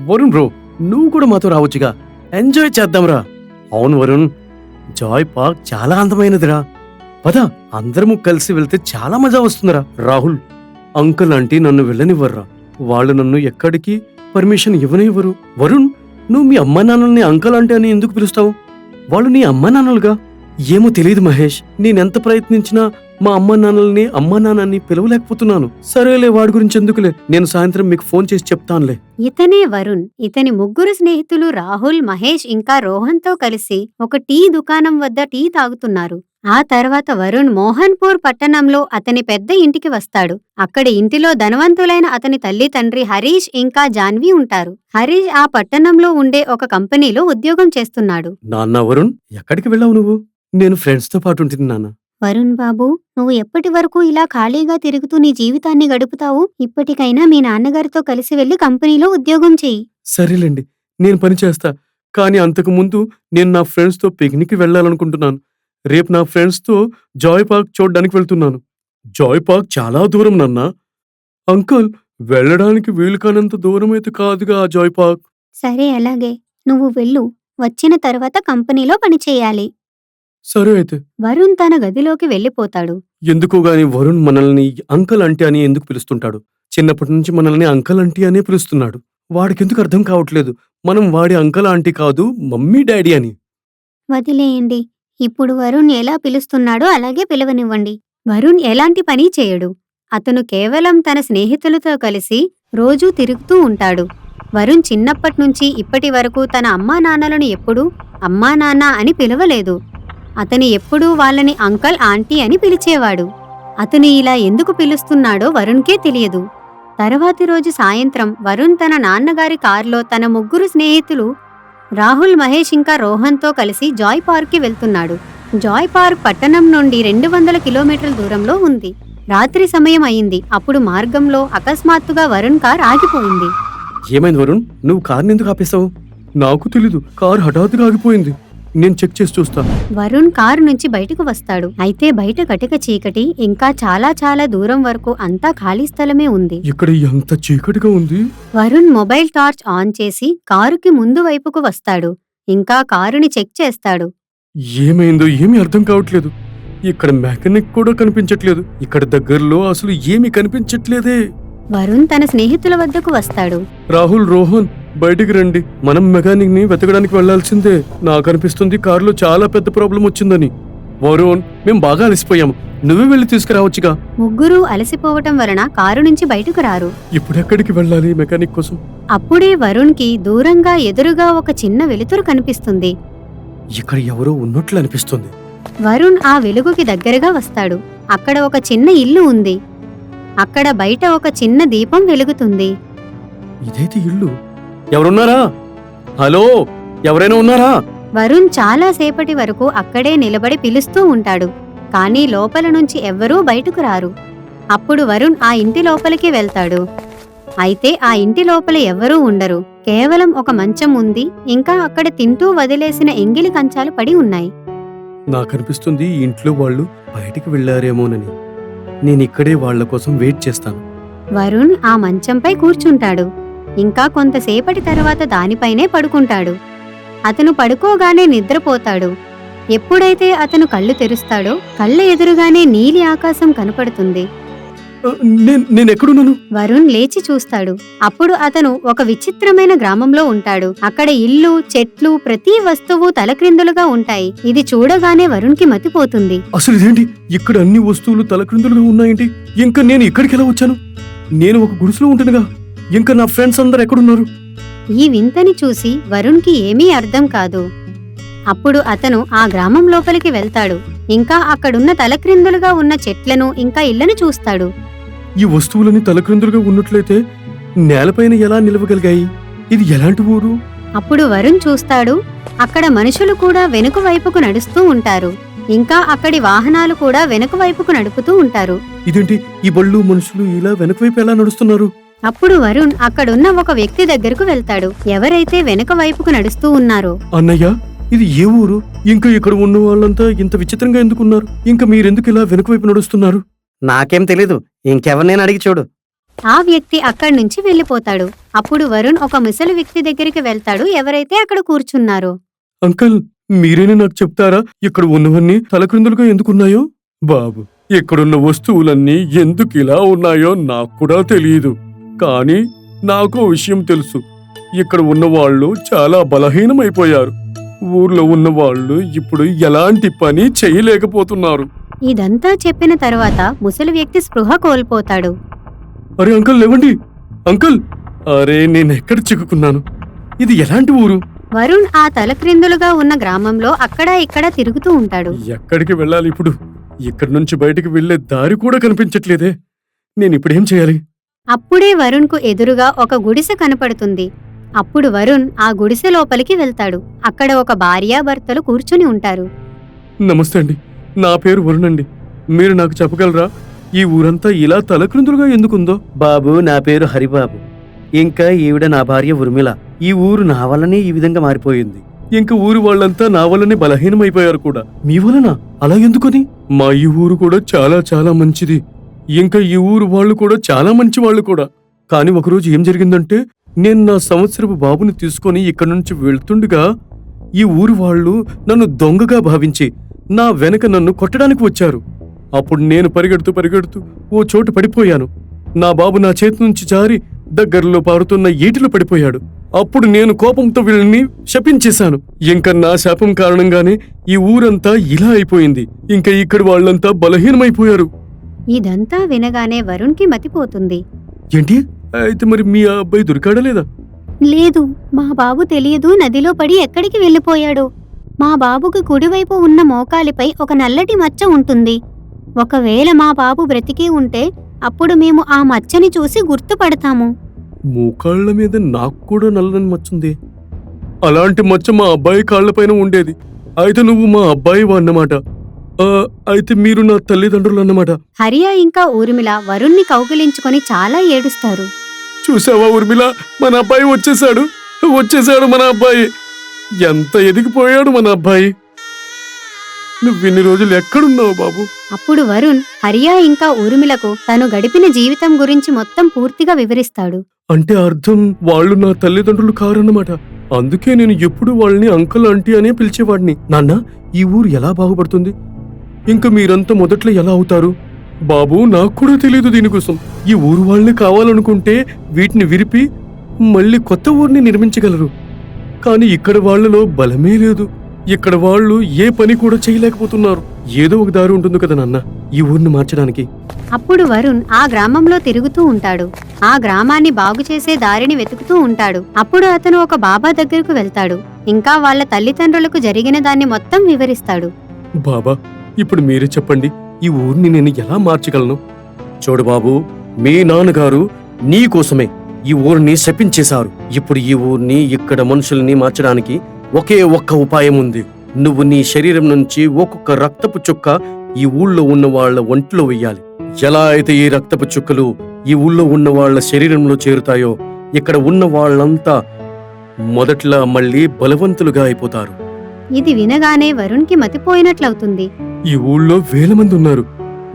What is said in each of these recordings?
Varun bro, నువ్వు కూడా మాతో రావచ్చుగా. ఎంజాయ్ చేద్దాంరా. అవును వరుణ్, జాయ్ పార్క్ చాలా అందమైనదిరా. పద, అందరము కలిసి వెళ్తే చాలా మజా వస్తుందిరా. రాహుల్, అంకుల్ ఆంటీ నన్ను వెళ్ళనివ్వర్రా. వాళ్ళు నన్ను ఎక్కడికి పర్మిషన్ ఇవ్వనివ్వరు. వరుణ్, నువ్వు మీ అమ్మా నాన్నల్ని అంకుల్ ఆంటీ అని ఎందుకు పిలుస్తావు? వాళ్ళు నీ అమ్మా నాన్నలుగా. ఏమో తెలియదు మహేష్, నేనెంత ప్రయత్నించినా మా అమ్మా నాన్నని పిలవలేకపోతున్నాను. సరేలే, వాడి గురించి ఎందుకులే, నేను సాయంత్రం మీకు ఫోన్ చేసి చెప్తానులే. ఇతనే వరుణ్. ఇతని ముగ్గురు స్నేహితులు రాహుల్, మహేష్ ఇంకా రోహన్తో కలిసి ఒక టీ దుకాణం వద్ద టీ తాగుతున్నారు. ఆ తర్వాత వరుణ్ మోహన్పూర్ పట్టణంలో అతని పెద్ద ఇంటికి వస్తాడు. అక్కడి ఇంటిలో ధనవంతులైన అతని తల్లి తండ్రి హరీష్ ఇంకా జాన్వి ఉంటారు. హరీష్ ఆ పట్టణంలో ఉండే ఒక కంపెనీలో ఉద్యోగం చేస్తున్నాడు. నాన్న వరుణ్, ఎక్కడికి వెళ్ళావు నువ్వు? నేను ఫ్రెండ్స్ తో పాటు ఉంటుంది నాన్న. వరుణ్ బాబు, నువ్వు ఎప్పటి వరకు ఇలా ఖాళీగా తిరుగుతూ నీ జీవితాన్ని గడుపుతావు? ఇప్పటికైనా మీ నాన్నగారితో కలిసి వెళ్లి కంపెనీలో ఉద్యోగం చెయ్యి. సరేలేండి, నేను పని చేస్తా. కానీ అంతకు ముందు నేను నా ఫ్రెండ్స్ తో పిక్నిక్ వెళ్ళాలనుకుంటున్నాను. రేపు నా ఫ్రెండ్స్ తో జాయ్ పార్క్ చూడడానికి వెళ్తున్నాను. జాయ్ పార్క్ చాలా దూరం నాన్న. అంకుల్, వెళ్ళడానికి వీలు కానంత దూరం అయితే కాదుగా ఆ జాయ్ పార్క్. సరే, అలాగే. నువ్వు వెళ్ళు. వచ్చిన తర్వాత కంపెనీలో పనిచేయాలి. సరే అయితే. వరుణ్ తన గదిలోకి వెళ్ళిపోతాడు. ఎందుకో గాని వరుణ్ మనల్ని అంకుల్ ఆంటీ అని ఎందుకు పిలుస్తుంటాడు? చిన్నప్పటి నుంచి మనల్ని అంకుల్ ఆంటీ అనే పిలుస్తున్నాడు. వాడికెందుకు అర్థం కావట్లేదు మనం వాడి అంకుల్ ఆంటీ కాదు, మమ్మీ డాడీ అని. వదిలేయండి. ఇప్పుడు వరుణ్ ఎలా పిలుస్తున్నాడో అలాగే పిలవనివ్వండి. వరుణ్ ఎలాంటి పని చేయడు. అతను కేవలం తన స్నేహితులతో కలిసి రోజూ తిరుగుతూ ఉంటాడు. వరుణ్ చిన్నప్పట్నుంచి ఇప్పటి వరకు తన అమ్మా నాన్నలను ఎప్పుడూ అమ్మా నాన్న అని పిలవలేదు. అతను ఎప్పుడూ వాళ్ళని అంకల్ ఆంటీ అని పిలిచేవాడు. అతను ఇలా ఎందుకు పిలుస్తున్నాడో వరుణ్కే తెలియదు. తర్వాతి రోజు సాయంత్రం వరుణ్ తన నాన్నగారి కారులో తన ముగ్గురు స్నేహితులు రాహుల్, మహేష్ ఇంకా రోహన్తో కలిసి జాయ్ పార్క్కి వెళ్తున్నాడు. జాయ్ పార్క్ పట్టణం నుండి 200 కిలోమీటర్ల దూరంలో ఉంది. రాత్రి సమయం అయింది. అప్పుడు మార్గంలో అకస్మాత్తుగా వరుణ్ కార్ ఆగిపోయింది. ఏమైంది వరుణ్, నువ్వు కార్ని ఎందుకు ఆపేశావు? నాకు తెలీదు, కార్ హఠాత్తుగా ఆగిపోయింది. నేను చెక్ చేసి చూస్తా. వరుణ్ కారు నుంచి బయటకు వస్తాడు. అయితే బయట కటిక చీకటి, ఇంకా చాలా చాలా దూరం వరకు అంతా ఖాళీ స్థలమే ఉంది. ఇక్కడ ఎంత చీకటిగా ఉంది. వరుణ్ మొబైల్ టార్చ్ ఆన్ చేసి కారుకి ముందు వైపుకు వస్తాడు. ఇంకా కారుని చెక్ చేస్తాడు. ఏమైందో ఏమీ అర్థం కావట్లేదు. ఇక్కడ మెకానిక్ కూడా కనిపించట్లేదు. ఇక్కడ దగ్గరలో అసలు ఏమీ కనిపించట్లేదే. వరుణ్ తన స్నేహితుల వద్దకు వస్తాడు. రాహుల్, రోహన్, బయటికి రండి. మనం మెకానిక్ ని వెతకడానికి వెళ్లాల్సిందే. నాకు అనిపిస్తుంది కారులో చాలా పెద్ద ప్రాబ్లం వచ్చిందని. వరుణ్, మేం బాగా అలసిపోయాము, నువ్వే వెళ్ళి తీసుకురావచ్చుగా. ముగ్గురు అలసిపోవటం వలన కారు నుంచి బయటకు రారు. ఇప్పుడెక్కడికి వెళ్ళాలి మెకానిక్ కోసం? అప్పుడే వరుణ్ కి దూరంగా ఎదురుగా ఒక చిన్న వెలుతురు కనిపిస్తుంది. ఇక్కడ ఎవరో ఉన్నట్లు అనిపిస్తుంది. వరుణ్ ఆ వెలుగుకి దగ్గరగా వస్తాడు. అక్కడ ఒక చిన్న ఇల్లు ఉంది. అక్కడ బయట ఒక చిన్న దీపం వెలుగుతుంది. ఇదైతే ఇల్లు. ఎవరున్నారా? హలో, ఎవరైనా ఉన్నారా? వరుణ్ చాలా సేపటి వరకు అక్కడే నిలబడి పిలుస్తూ ఉంటాడు. కానీ లోపల నుంచి ఎవ్వరూ బయటకు రారు. అప్పుడు వరుణ్ ఆ ఇంటి లోపలికి వెళ్తాడు. అయితే ఆ ఇంటి లోపల ఎవ్వరూ ఉండరు. కేవలం ఒక మంచం ఉంది. ఇంకా అక్కడ తింటూ వదిలేసిన ఎంగిలి కంచాలు పడి ఉన్నాయి. నాకనిపిస్తుంది ఈ ఇంట్లో వాళ్ళు బయటికి వెళ్లారేమోనని. నేనిక్కడే వాళ్ల కోసం వెయిట్ చేస్తాను. వరుణ్ ఆ మంచంపై కూర్చుంటాడు. ఇంకా కొంతసేపటి తర్వాత దానిపైనే పడుకుంటాడు. అతను పడుకోగానే నిద్రపోతాడు. ఎప్పుడైతే అతను కళ్ళు తెరుస్తాడో కళ్ళ ఎదురుగానే నీలి ఆకాశం కనపడుతుంది. నేనెక్కడున్నాను? వరుణ్ లేచి చూస్తాడు. అప్పుడు అతను ఒక విచిత్రమైన గ్రామంలో ఉంటాడు. అక్కడ ఇల్లు, చెట్లు, ప్రతి వస్తువు తలక్రిందులుగా ఉంటాయి. ఇది చూడగానే వరుణ్ కి మతిపోతుంది. అసలు ఇదేంటి? ఇక్కడ అన్ని వస్తువులు తలక్రిందులుగా ఉన్నాయేంటి? ఇంకా నేను ఇక్కడికి ఎలా వచ్చాను? నేను ఒక గుడిసెలో ఉంటునుగా. ఇంకా నా ఫ్రెండ్స్ అందరు ఎక్కడున్నారు? ఈ వింతని చూసి వరుణ్ కి ఏమీ అర్థం కాదు. అప్పుడు అతను ఆ గ్రామం లోపలికి వెళ్తాడు. ఇంకా అక్కడున్న తలక్రిందులుగా ఉన్న చెట్లను ఇంకా ఇళ్లను చూస్తాడు. ఈ వస్తువులని తలక్రిందులుగా ఉన్నట్లయితే నేలపైన ఎలా నిలవగలిగాయి? ఇది ఎలాంటి ఊరు? అప్పుడు వరుణ్ చూస్తాడు. అక్కడ మనుషులు కూడా వెనుక వైపుకు నడుస్తూ ఉంటారు. ఇంకా అక్కడి వాహనాలు కూడా వెనుక వైపుకు నడుపుతూ ఉంటారు. ఇదేంటి, ఈ బళ్ళు మనుషులు ఇలా వెనక వైపు ఎలా నడుస్తున్నారు? అప్పుడు వరుణ్ అక్కడున్న ఒక వ్యక్తి దగ్గరకు వెళ్తాడు. ఎవరైతే వెనుక వైపుకు నడుస్తూ ఉన్నారో. అన్నయ్య, ఇది ఏ ఊరు? ఇంకా ఇక్కడ ఉన్న వాళ్ళంతా ఇంత విచిత్రంగా ఎందుకున్నారు? ఇంకా మీరెందుకు ఇలా వెనుక వైపు నడుస్తున్నారు? నాకేం తెలీదు, ఇంకెవరినైనా అడిగి చూడు. ఆ వ్యక్తి అక్కడి నుంచి వెళ్ళిపోతాడు. అప్పుడు వరుణ్ ఒక ముసలి వ్యక్తి దగ్గరికి వెళ్తాడు, ఎవరైతే అక్కడ కూర్చున్నారో. అంకల్, మీరేనా నాకు చెప్తారా ఇక్కడ ఉన్నవన్నీ తలక్రిందులుగా ఎందుకున్నాయో? బాబు, ఇక్కడున్న వస్తువులన్నీ ఎందుకు ఇలా ఉన్నాయో నాకు కూడా తెలియదు. కానీ నాకు విషయం తెలుసు. ఇక్కడ ఉన్నవాళ్ళు చాలా బలహీనమైపోయారు. ఊర్లో ఉన్నవాళ్ళు ఇప్పుడు ఎలాంటి పని చేయలేకపోతున్నారు. ఇదంతా చెప్పిన తర్వాత ముసలి వ్యక్తి స్పృహ కోల్పోతాడు. అరే అంకల్, లేవండి. అంకల్, అరే నేనెక్కడ చిక్కుకున్నాను? ఇది ఎలాంటి ఊరు? వరుణ్ ఆ తలక్రిందులుగా ఉన్న గ్రామంలో అక్కడా ఇక్కడా తిరుగుతూ ఉంటాడు. ఎక్కడికి వెళ్ళాలి ఇప్పుడు? ఇక్కడి నుంచి బయటికి వెళ్లే దారి కూడా కనిపించట్లేదే. నేనిప్పుడేం చేయాలి? అప్పుడే వరుణ్కు ఎదురుగా ఒక గుడిసె కనపడుతుంది. అప్పుడు వరుణ్ ఆ గుడిసె లోపలికి వెళ్తాడు. అక్కడ ఒక భార్యాభర్తలు కూర్చుని ఉంటారు. నమస్తే అండి, నా పేరు వరుణ్ అండి. మీరు నాకు చెప్పగలరా ఈ ఊరంతా ఇలా తలక్రిందులుగా ఎందుకుందో? బాబు, నా పేరు హరిబాబు. ఇంకా ఈవిడ నా భార్య ఉర్మిళ. ఈ ఊరు నా వల్లనే ఈ విధంగా మారిపోయింది. ఇంకా ఊరు వాళ్ళంతా నా వల్లనే బలహీనమైపోయారు కూడా. మీ వలన? అలా ఎందుకని? మా ఈ ఊరు కూడా చాలా చాలా మంచిది. ఇంకా ఈ ఊరు వాళ్ళు కూడా చాలా మంచి వాళ్ళు కూడా. కానీ ఒకరోజు ఏం జరిగిందంటే, నేను నా సంవత్సరపు బాబుని తీసుకొని ఇక్కడి నుంచి వెళ్తుండగా ఈ ఊరు వాళ్ళు నన్ను దొంగగా భావించి నా వెనక నన్ను కొట్టడానికి వచ్చారు. అప్పుడు నేను పరిగెడుతూ ఓ చోటు పడిపోయాను. నా బాబు నా చేతి నుంచి జారి దగ్గరలో పారుతున్న ఈటిలో పడిపోయాడు. అప్పుడు నేను కోపంతో వీళ్ళని శపించేశాను. ఇంకా నా శాపం కారణంగానే ఈ ఊరంతా ఇలా అయిపోయింది. ఇంకా ఇక్కడ వాళ్ళంతా బలహీనమైపోయారు. ఇదంతా వినగానే వరుణ్కి మతిపోతుంది. ఏంటి? అయితే మరి మీ అబ్బాయి దొరికాడా లేదా? లేదు, మా బాబు తెలియదు నదిలో పడి ఎక్కడికి వెళ్ళిపోయాడు. మా బాబుకి కుడివైపు ఉన్న మోకాలిపై ఒక నల్లటి మచ్చ ఉంటుంది. ఒకవేళ మా బాబు బ్రతికి ఉంటే అప్పుడు మేము ఆ మచ్చని చూసి గుర్తుపడతాము. మోకాళ్ల మీద నాకు కూడా నల్లని మచ్చుంది. అలాంటి మచ్చ మా అబ్బాయి కాళ్లపైన ఉండేది. అయితే నువ్వు మా అబ్బాయి అన్నమాట. అయితే మీరు నా తల్లిదండ్రులు అన్నమాట. హరియా ఇంకా ఊర్మిళ వరుణ్ణి కౌగిలించుకొని చాలా ఏడుస్తారు. చూసావా ఊర్మిళ, మన అబ్బాయి వచ్చేసాడు మన అబ్బాయి. ఎంత ఎదిగిపోయాడు మన అబ్బాయి. నువ్విన్ని రోజులు ఎక్కడున్నావు బాబు? అప్పుడు వరుణ్ హరియా ఇంకా ఊర్మిళకు తను గడిపిన జీవితం గురించి మొత్తం పూర్తిగా వివరిస్తాడు. అంటే అర్థం వాళ్ళు నా తల్లిదండ్రులు కారన్నమాట. అందుకే నేను ఎప్పుడు వాళ్ళని అంకుల్ ఆంటీ అనే పిలిచేవాడిని. నాన్న, ఈ ఊరు ఎలా బాగుపడుతుంది? ఇంకా మీరంతా మొదట్లో ఎలా అవుతారు? బాబు, నాకు కూడా తెలియదు దీనికోసం. ఈ ఊరు వాళ్ళని కావాలనుకుంటే వీటిని విరిపి మళ్ళీ కొత్త ఊరిని నిర్మించగలరు. కానీ ఇక్కడ వాళ్లలో బలమే లేదు. ఇక్కడ వాళ్ళు ఏ పని కూడా చేయలేకపోతున్నారు. ఏదో ఒక దారి ఉంటుంది కదా నాన్న ఈ ఊరిని మార్చడానికి. అప్పుడు వరుణ్ ఆ గ్రామంలో తిరుగుతూ ఉంటాడు. ఆ గ్రామాన్ని బాగు చేసే దారిని వెతుకుతూ ఉంటాడు. అప్పుడు అతను ఒక బాబా దగ్గరకు వెళ్తాడు. ఇంకా వాళ్ళ తల్లిదండ్రులకు జరిగిన దాన్ని మొత్తం వివరిస్తాడు. బాబా, ఇప్పుడు మీరే చెప్పండి, ఈ ఊరిని నేను ఎలా మార్చగలను? చూడు బాబు, మీ నాన్నగారు నీ కోసమే ఈ ఊరిని శపించేశారు. ఇప్పుడు ఈ ఊరిని, ఇక్కడ మనుషుల్ని మార్చడానికి ఒకే ఒక్క ఉపాయం ఉంది. నువ్వు నీ శరీరం నుంచి ఒక్కొక్క రక్తపు చుక్క ఈ ఊళ్ళో ఉన్న వాళ్ళ ఒంట్లో వెయ్యాలి. ఎలా అయితే ఈ రక్తపు చుక్కలు ఈ ఊళ్ళో ఉన్న వాళ్ళ శరీరంలో చేరుతాయో, ఇక్కడ ఉన్న వాళ్ళంతా మొదట్లా మళ్ళీ బలవంతులుగా అయిపోతారు. ఇది వినగానే వరుణ్కి మతిపోయినట్లవుతుంది. ఈ ఊళ్ళో వేల మంది ఉన్నారు.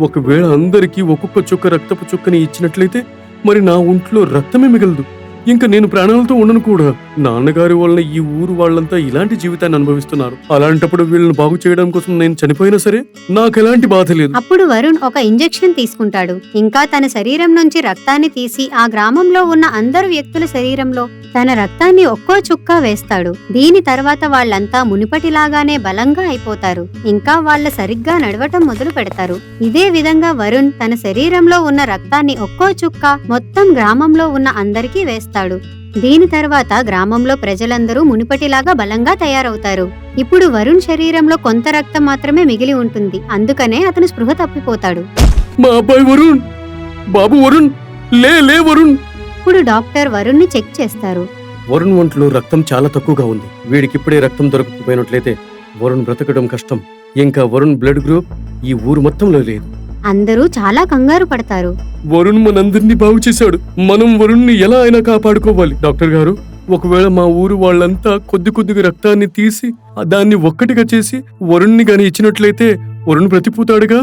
ఒకవేళ అందరికీ ఒక్కొక్క చుక్క రక్తపు చుక్కని ఇచ్చినట్లయితే మరి నా ఒంట్లో రక్తమే మిగలదు. ఇంకా నేను ప్రాణాలతో ఉండను కూడా. నాన్నగారి వలన ఈ ఊరు వాళ్ళంతా ఇలాంటి జీవితాన్ని అనుభవిస్తున్నారు. అలాంటప్పుడు వీళ్ళని బాగు చేయడం కోసం నేను చనిపోయినా సరే నాకు ఎలాంటి బాధ లేదు. అప్పుడు వరుణ్ ఒక ఇంజెక్షన్ తీసుకుంటాడు. ఇంకా తన శరీరం నుంచి రక్తాన్ని తీసి ఆ గ్రామంలో ఉన్న అందరు వ్యక్తుల శరీరంలో తన రక్తాన్ని ఒక్కో చుక్క వేస్తాడు. దీని తర్వాత వాళ్ళంతా మునిపటిలాగానే బలంగా అయిపోతారు. ఇంకా వాళ్ళ సరిగ్గా నడవటం మొదలు పెడతారు. ఇదే విధంగా వరుణ్ తన శరీరంలో ఉన్న రక్తాన్ని ఒక్కో చుక్క మొత్తం గ్రామంలో ఉన్న అందరికీ వేస్తాడు. దీని తర్వాత గ్రామంలో ప్రజలందరూ మునిపటిలాగా బలంగా తయారవుతారు. ఇప్పుడు వరుణ్ శరీరంలో కొంత రక్తం మాత్రమే మిగిలి ఉంటుంది. అందుకనే అతను స్పృహ తప్పిపోతాడు. మా అబ్బాయి వరుణ్, బాబు వరుణ్, లే వరుణ్. ఇప్పుడు డాక్టర్ వరుణ్ ని చెక్ చేస్తారు. వరుణ్ ఒంట్లో రక్తం చాలా తక్కువగా ఉంది. వీడికిప్పుడే రక్తం దొరకకపోయినట్లయితే వరుణ్ బ్రతకడం కష్టం. ఇంకా వరుణ్ బ్లడ్ గ్రూప్ ఈ ఊరు మొత్తంలో లేదు. అందరూ చాలా కంగారు పడతారు. వరుణ్ మనందరినీ బాగు చేశాడు. మనం వరుణ్ని ఎలా అయినా కాపాడుకోవాలి. డాక్టర్ గారు, ఒకవేళ మా ఊరు వాళ్ళంతా కొద్దిగా రక్తాన్ని తీసి దాన్ని ఒక్కటిగా చేసి వరుణ్ని గాని ఇచ్చినట్లయితే వరుణ్ బ్రతిపోతాడుగా,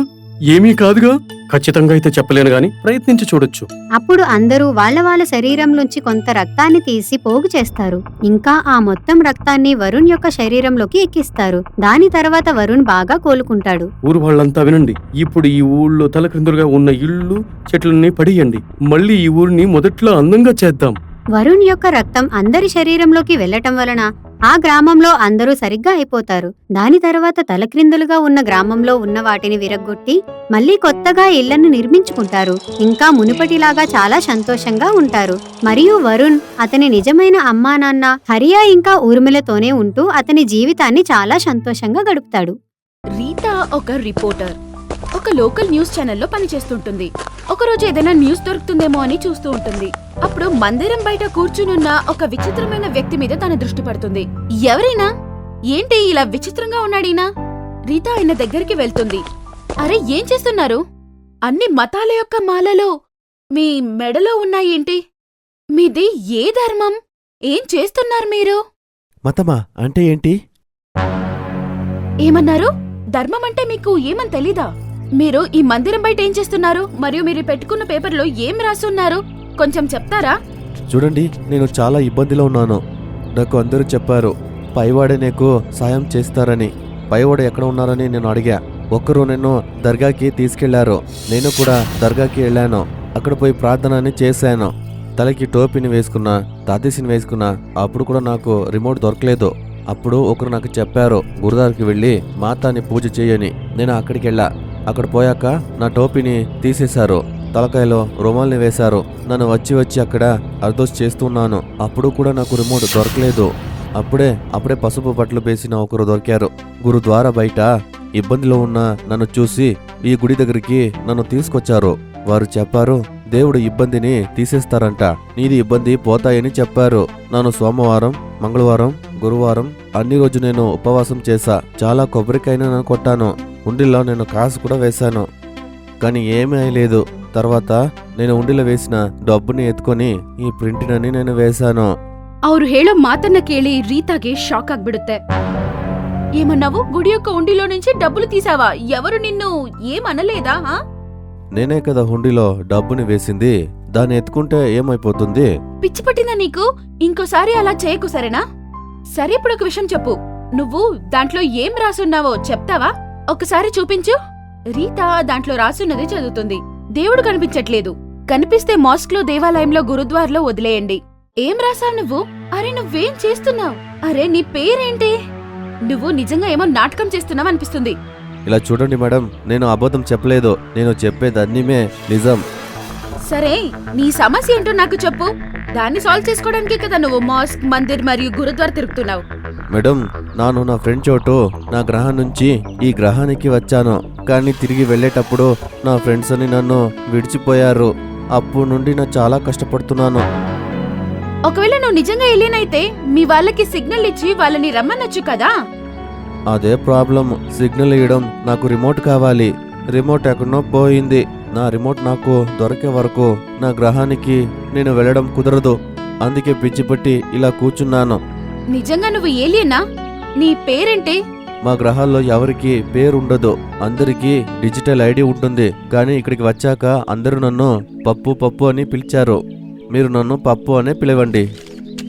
ఏమీ కాదుగా. ఖచ్చితంగా అయితే చెప్పలేను గాని ప్రయత్నించి చూడొచ్చు. అప్పుడు అందరూ వాళ్ళ శరీరంలోంచి కొంత రక్తాన్ని తీసి పోగు చేస్తారు. ఇంకా ఆ మొత్తం రక్తాన్ని వరుణ్ యొక్క శరీరంలోకి ఎక్కిస్తారు. దాని తర్వాత వరుణ్ బాగా కోలుకుంటాడు. ఊరు వాళ్ళంతా వినండి. ఇప్పుడు ఈ ఊళ్ళో తలక్రిందులుగా ఉన్న ఇళ్ళు చెట్లన్నీ పడేయండి. మళ్ళీ ఈ ఊరిని మొదట్లో అందంగా చేద్దాం. వరుణ్ యొక్క రక్తం అందరి శరీరంలోకి వెళ్లటం వలన ఆ గ్రామంలో అందరూ సరిగ్గా అయిపోతారు. దాని తర్వాత తలక్రిందులుగా ఉన్న గ్రామంలో ఉన్న వాటిని విరగ్గొట్టి మళ్ళీ కొత్తగా ఇళ్లను నిర్మించుకుంటారు. ఇంకా మునుపటిలాగా చాలా సంతోషంగా ఉంటారు. మరియు వరుణ్ అతని నిజమైన అమ్మా నాన్న హరియా ఇంకా ఊర్మిళతోనే ఉంటూ అతని జీవితాన్ని చాలా సంతోషంగా గడుపుతాడు. రీతా ఒక రిపోర్టర్. ఒక లోకల్ న్యూస్ ఛానల్లో పనిచేస్తుంటుంది. ఒకరోజు ఏదైనా న్యూస్ దొరుకుతుందేమో అని చూస్తూ ఉంటుంది. అప్పుడు మందిరం బయట కూర్చునున్న ఒక విచిత్రమైన వ్యక్తి మీద తన దృష్టి పడుతుంది. ఎవరైనా? ఏంటి ఇలా విచిత్రంగా ఉన్నాడీనా? రీతా ఆయన దగ్గరికి వెళ్తుంది. అరే, ఏం చేస్తున్నారు? అన్ని మతాల యొక్క మాలలు మీ మెడలో ఉన్నాయేంటి? మీది ఏ ధర్మం? ఏం చేస్తున్నారు మీరు? మతమా అంటే ఏంటి? ఏమన్నారు? ధర్మం అంటే మీకు ఏమని తెలీదా? మీరు ఈ మందిరం బయట ఏం చేస్తున్నారు? మరియు మీరు పెట్టుకున్న పేపర్లో ఏం రాసున్నారు? కొంచెం చెప్తారా? చూడండి, నేను చాలా ఇబ్బందిలో ఉన్నాను. నాకు అందరూ చెప్పారు పైవాడే నీకు సాయం చేస్తారని. పైవాడు ఎక్కడ ఉన్నారని నేను అడిగా. ఒక్కరు నన్ను దర్గాకి తీసుకెళ్లారు. నేను కూడా దర్గాకి వెళ్ళాను. అక్కడ పోయి ప్రార్థన అని చేశాను. తలకి టోపీని వేసుకున్నా, తాతీసిని వేసుకున్నా. అప్పుడు కూడా నాకు రిమోట్ దొరకలేదు. అప్పుడు ఒకరు నాకు చెప్పారు గురుదారికి వెళ్ళి మాతాని పూజ చేయని. నేను అక్కడికి వెళ్ళా. అక్కడ పోయాక నా టోపీని తీసేశారు. తలకాయలో రుమాల్ని వేశారు. నన్ను వచ్చి అక్కడ అర్దోస్ చేస్తున్నాను. అప్పుడు కూడా నాకు రిమోట్ దొరకలేదు. అప్పుడే పసుపు బట్టలు వేసిన ఒకరు దొరికారు. గురుద్వారా బయట ఇబ్బందిలో ఉన్న నన్ను చూసి ఈ గుడి దగ్గరికి నన్ను తీసుకొచ్చారు. వారు చెప్పారు దేవుడు ఇబ్బందిని తీసేస్తారంట, నీది ఇబ్బంది పోతాయని చెప్పారు. నన్ను సోమవారం, మంగళవారం, గురువారం అన్ని రోజు నేను ఉపవాసం చేశా. చాలా కొబ్బరికాయను నేను కొట్టాను. ఉండిలో నేను కాసు కూడా వేశాను. కానీ ఏమీ అయ్యలేదు. తర్వాత నేను ఉండిలో వేసిన డబ్బుని ఎత్తుకొని ಈ ಪ್ರಿಂಟಿನನ್ನು నేను వేశాను. ಅವ್ರು ಹೇಳೋ ಮಾತನ್ನ ಕೇಳಿ ರೀತಾಗೆ ಶಾಕ್ ಆಗ್ಬಿಡುತ್ತೆ. ఏమన్నావు? గుడి యొక్క ఉండిలో నుంచి డబ్బులు తీసావా? ఎవరు నిన్ను ఏమనలేదా? నేనే కదా హుండీలో డబ్బుని వేసింది. దాన్ని ఎత్తుకుంటే ఏమైపోతుంది? పిచ్చి పట్టిందా నీకు? ఇంకోసారి అలా చేయకు, సరేనా? సరే, ఇప్పుడు ఒక విషయం చెప్పు. నువ్వు దాంట్లో ఏం రాసున్నావో చెప్తావా? ఒకసారి చూపించు. రీతా దాంట్లో రాసున్నది చదువుతుంది. దేవుడు కనిపించట్లేదు. కనిపిస్తే మాస్క్ లో, దేవాలయంలో, గురుద్వార్లో వదిలేయండి. ఏం రాసావు నువ్వు? అరే, నువ్వేం చేస్తున్నావు? అరే, నీ పేరేంటి? నువ్వు నిజంగా ఏమో నాటకం చేస్తున్నావు అనిపిస్తుంది. ఇలా చూడండి మేడం, నేను అబద్ధం చెప్పలేదు. నేను చెప్పేదన్నీమే నిజం. సరే, నీ సమస్య ఏంటో నాకు చెప్పు. దాన్ని సాల్వ్ చేసుకోవడానికి కదా నువ్వు మాస్క్, మందిర్ మరియు గురుద్వార్ తిరుగుతున్నావు. మేడం, నాను నా ఫ్రెండ్ చోటు నా గ్రహం నుంచి ఈ గ్రహానికి వచ్చాను. కానీ తిరిగి వెళ్ళేటప్పుడు నా ఫ్రెండ్స్ అని నన్ను విడిచిపోయారు. అప్పుడు నుండి నా చాలా కష్టపడుతున్నాను. ఒకవేళ నువ్వు నిజంగా ఎలియనైతే మీ వాళ్ళకి సిగ్నల్ ఇచ్చి వాళ్ళని రమ్మనొచ్చు కదా. అదే ప్రాబ్లం. సిగ్నల్ ఇవ్వడం, నాకు రిమోట్ కావాలి. రిమోట్ ఎక్కడో పోయింది. నా రిమోట్ నాకు దొరికే వరకు నా గ్రహానికి నేను వెళ్ళడం కుదరదు. అందుకే పిచ్చిపట్టి ఇలా కూర్చున్నాను. నిజంగా నువ్వు ఏలియనా? నీ పేరేంటి? మా గ్రహాల్లో ఎవరికి పేరుండదు. అందరికీ డిజిటల్ ఐడి ఉంటుంది. కానీ ఇక్కడికి వచ్చాక అందరూ నన్ను పప్పు అని పిలిచారు. మీరు నన్ను పప్పు అనే పిలవండి.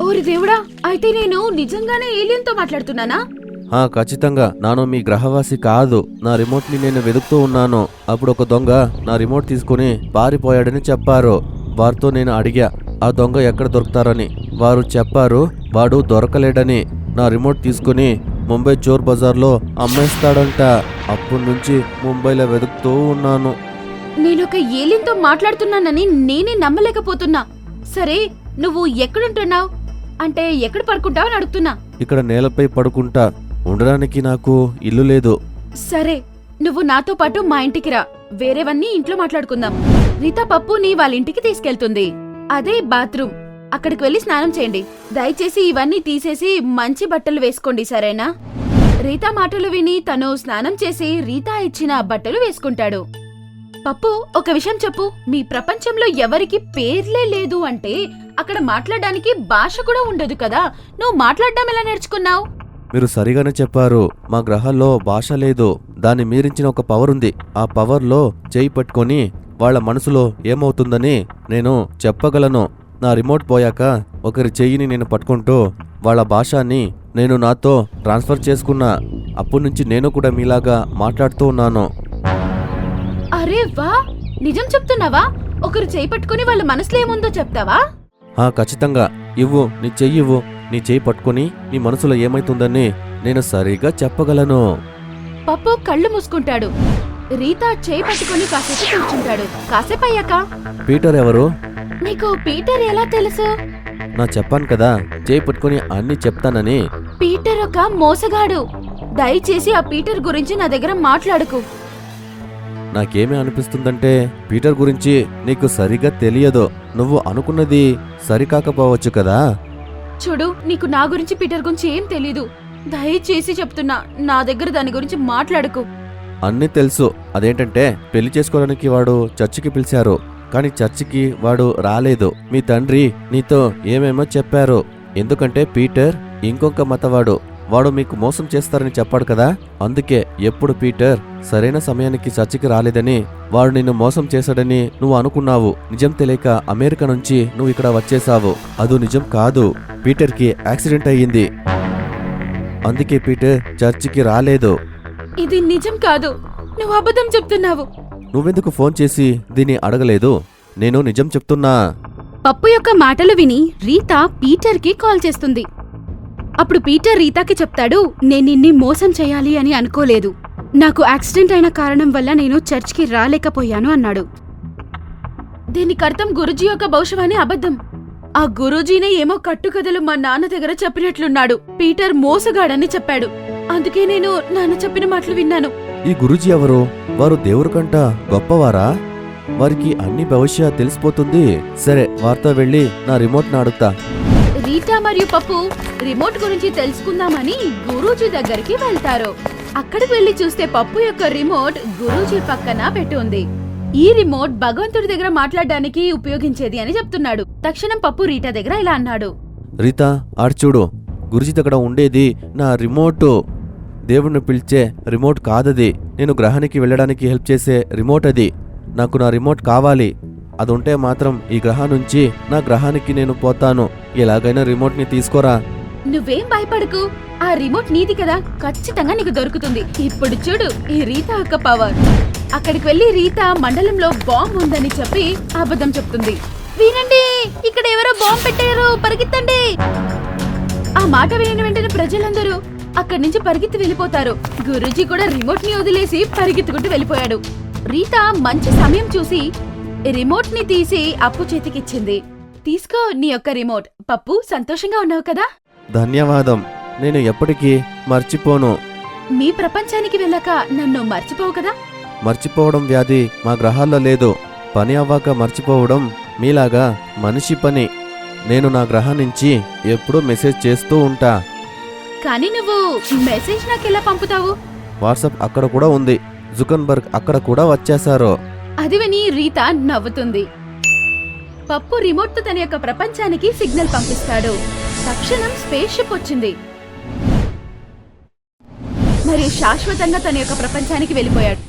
ఓరి దేవుడా, అయితే నేను నిజంగానే ఏలియన్తో మాట్లాడుతున్నానా? ఖచ్చితంగా. నాను మీ గ్రహవాసి కాదు. నా రిమోట్ ని నేను వెతుకుతూ ఉన్నాను. అప్పుడు ఒక దొంగ నా రిమోట్ తీసుకుని పారిపోయాడని చెప్పారు. వారితో నేను అడిగా ఆ దొంగ ఎక్కడ దొరుకుతారని. వారు చెప్పారు వాడు దొరకలేడని. నా రిమోట్ తీసుకుని ముంబై చోర్ బజార్లో అమ్మేస్తాడంట. అప్పటి నుంచి ముంబైలో వెతుకుతూ ఉన్నాను. నేనొక ఏలియన్తో మాట్లాడుతున్నానని నేనే నమ్మలేకపోతున్నా. సరే, నువ్వు ఎక్కడుంటున్నావు? అంటే ఎక్కడ పడుకుంటావు అని అడుగుతున్నా. ఇక్కడ నేలపై పడుకుంటా. ఉండడానికి నాకు ఇల్లు లేదు. సరే, నువ్వు నాతో పాటు మా ఇంటికి రా. వేరేవన్నీ ఇంట్లో మాట్లాడుకుందాం. రీతా పప్పుని వాళ్ళ ఇంటికి తీసుకెళ్తుంది. అదే బాత్రూమ్. అక్కడికి వెళ్లి స్నానం చేయండి. దయచేసి ఇవన్నీ తీసేసి మంచి బట్టలు వేసుకోండి, సరేనా? రీతా మాటలు విని తను స్నానం చేసి రీతా ఇచ్చిన బట్టలు వేసుకుంటాడు. పప్పు, ఒక విషయం చెప్పు. మీ ప్రపంచంలో ఎవరికి పేర్లే లేదు అంటే అక్కడ మాట్లాడడానికి భాష కూడా ఉండదు కదా. నువ్వు మాట్లాడడం ఎలా నేర్చుకున్నావు? మీరు సరిగానే చెప్పారు. మా గ్రహాల్లో భాష లేదు. దాన్ని మీరించిన ఒక పవర్ ఉంది. ఆ పవర్లో చేయి పట్టుకొని వాళ్ళ మనసులో ఏమవుతుందని నేను చెప్పగలను. నా రిమోట్ పోయాక ఒకరి చెయ్యిని నేను పట్టుకుంటూ వాళ్ళ భాషని నేను నాతో ట్రాన్స్ఫర్ చేసుకున్నా. అప్పటి నుంచి నేను కూడా మీలాగా మాట్లాడుతూ ఉన్నాను. అరే వా, నిజం చెప్తున్నావా? ఒకరు చేయి పట్టుకుని వాళ్ళ మనసులో ఏముందో చెప్తావా? ఖచ్చితంగా. ఇవ్వు, నీ చెయ్యి ఇవ్వు. నీ చెయ్యి పట్టుకుని నీ మనసులో ఏమైతుందని నేను సరిగా చెప్పగలను. పప్పు కళ్ళు మూసుకుంటాడు. రీతా చేయి పట్టుకుని కాసేపు కూర్చుంటాడు. కాసేపు అయ్యాక, పీటర్ ఎవరు? నీకు పీటర్ ఎలా తెలుసు? నా చెప్పాను కదా, చేయి పట్టుకుని అన్ని చెప్తానని. పీటర్ ఒక మోసగాడు. దయచేసి ఆ పీటర్ గురించి నా దగ్గర మాట్లాడుకు. నాకేమీ అనిపిస్తుందంటే పీటర్ గురించి నీకు సరిగా తెలియదు. నువ్వు అనుకున్నది సరికాకపోవచ్చు కదా. చూడు, నీకు నా గురించి పీటర్ గురించి ఏం తెలీదు. దయచేసి చెప్తున్నా, నా దగ్గర దాని గురించి మాట్లాడుకు. అన్నీ తెలుసు. అదేంటంటే పెళ్లి చేసుకోవడానికి వాడు చర్చికి పిలిచారు, కానీ చర్చికి వాడు రాలేదు. మీ తండ్రి నీతో ఏమేమో చెప్పారు. ఎందుకంటే పీటర్ ఇంకొక మతవాడు. వాడు మీకు మోసం చేస్తారని చెప్పాడు కదా. అందుకే ఎప్పుడు పీటర్ సరైన సమయానికి చర్చికి రాలేదని వాడు నిన్ను మోసం చేశాడని నువ్వు అనుకున్నావు. నిజం తెలియక అమెరికా నుంచి నువ్వు ఇక్కడ వచ్చేసావు. అది నిజం కాదు. పీటర్కి యాక్సిడెంట్ అయ్యింది. అందుకే పీటర్ చర్చికి రాలేదు. ఇది నిజం కాదు. నువ్వు అబద్ధం చెప్తున్నావు. నువ్వెందుకు ఫోన్ చేసి దీన్ని అడగలేదు? నేను నిజం చెప్తున్నా. పప్పు యొక్క మాటలు విని రీతా పీటర్కి కాల్ చేస్తుంది. అప్పుడు పీటర్ రీతాకి చెప్తాడు, నేను నిన్ని మోసం చేయాలి అని అనుకోలేదు. నాకు యాక్సిడెంట్ అయిన కారణం వల్ల నేను చర్చ్కి రాలేకపోయాను అన్నాడు. దీనికి అర్థం గురూజీ యొక్క భవిష్యవాణి అబద్ధం. ఆ గురూజీనే ఏమో కట్టుకథలు మా నాన్న దగ్గర చెప్పినట్లున్నాడు. పీటర్ మోసగాడని చెప్పాడు. అందుకే నేను నాన్న చెప్పిన మాటలు విన్నాను. ఈ గురూజీ ఎవరు? వారు దేవుడి కంట గొప్పవారా? వారికి అన్ని భవిష్య తెలిసిపోతుంది. సరే, వారితో వెళ్ళి నా రిమోట్ అడుగుతా. రీటా మరియు పప్పు రిమోట్ గురించి తెలుసుకుందామని గురూజీ దగ్గరికి వెళ్తారు. అక్కడికి వెళ్లి చూస్తే పప్పు యొక్క రిమోట్ గురూజీ పక్కన పెట్టి ఉంది. ఈ రిమోట్ భగవంతుడి దగ్గర మాట్లాడడానికి ఉపయోగించేది అని చెప్తున్నాడు. తక్షణం పప్పు రీటా దగ్గర ఇలా అన్నాడు, రీతా, ఆడు చూడు, గురూజీ దగ్గర ఉండేది నా రిమోట్. దేవుణ్ణి పిలిచే రిమోట్ కాదది. నేను గ్రహానికి వెళ్ళడానికి హెల్ప్ చేసే రిమోట్ అది. నాకు నా రిమోట్ కావాలి. అది ఉంటే మాత్రం ఈ గ్రహం నుంచి నా గ్రహానికి నేను పోతాను. ఎలాగైనా రిమోట్ ని తీసుకోరా. నువ్వేం భయపడకు, ఆ రిమోట్ నీది కదా, ఖచ్చితంగా నీకు దొరుకుతుంది. ఇప్పుడు చూడు ఈ రీతా యొక్క పవర్. అక్కడికి వెళ్లి రీతా మండలంలో బాంబు ఉందని చెప్పి అబద్ధం చెప్తుంది. వినండి, ఇక్కడ ఎవరో బాంబు పెట్టారు, పరిగెత్తండి. ఆ మాట విని వెంటనే ప్రజలందరూ అక్కడి నుంచి పరిగెత్తి వెళ్ళిపోతారు. గురూజీ కూడా రిమోట్ ని వదిలేసి పరిగెత్తుకుంటూ వెళ్ళిపోయాడు. రీతా మంచి సమయం చూసి రిమోట్ ని తీసి అప్పు చేతికిచ్చింది. తీసుకో నీ యొక్క రిమోట్. పప్పు, సంతోషంగా ఉన్నావు కదా? ధన్యవాదం. నేను ఎప్పటికీ మర్చిపోను. మీ ప్రపంచానికి వెళ్ళాక నన్ను మర్చిపోవు కదా? మర్చిపోవడం వ్యాధి మా గ్రహాల్లో లేదు. పని అవ్వాక మర్చిపోవడం మీలాగా మనిషి పని. నేను నా గ్రహం నుంచి ఎప్పుడూ మెసేజ్ చేస్తూ ఉంటా. కానీ నువ్వు మెసేజ్ నాకెలా పంపుతావు? వాట్సాప్ అక్కడ కూడా ఉంది. జుకన్బర్గ్ అక్కడ కూడా వచ్చేశారు. అది విని రీతా నవ్వుతుంది. పప్పు రిమోట్ తో తన యొక్క ప్రపంచానికి సిగ్నల్ పంపిస్తాడు. తక్షణం స్పేస్ షిప్ వచ్చింది మరియు శాశ్వతంగా తన యొక్క ప్రపంచానికి వెళ్ళిపోయాడు.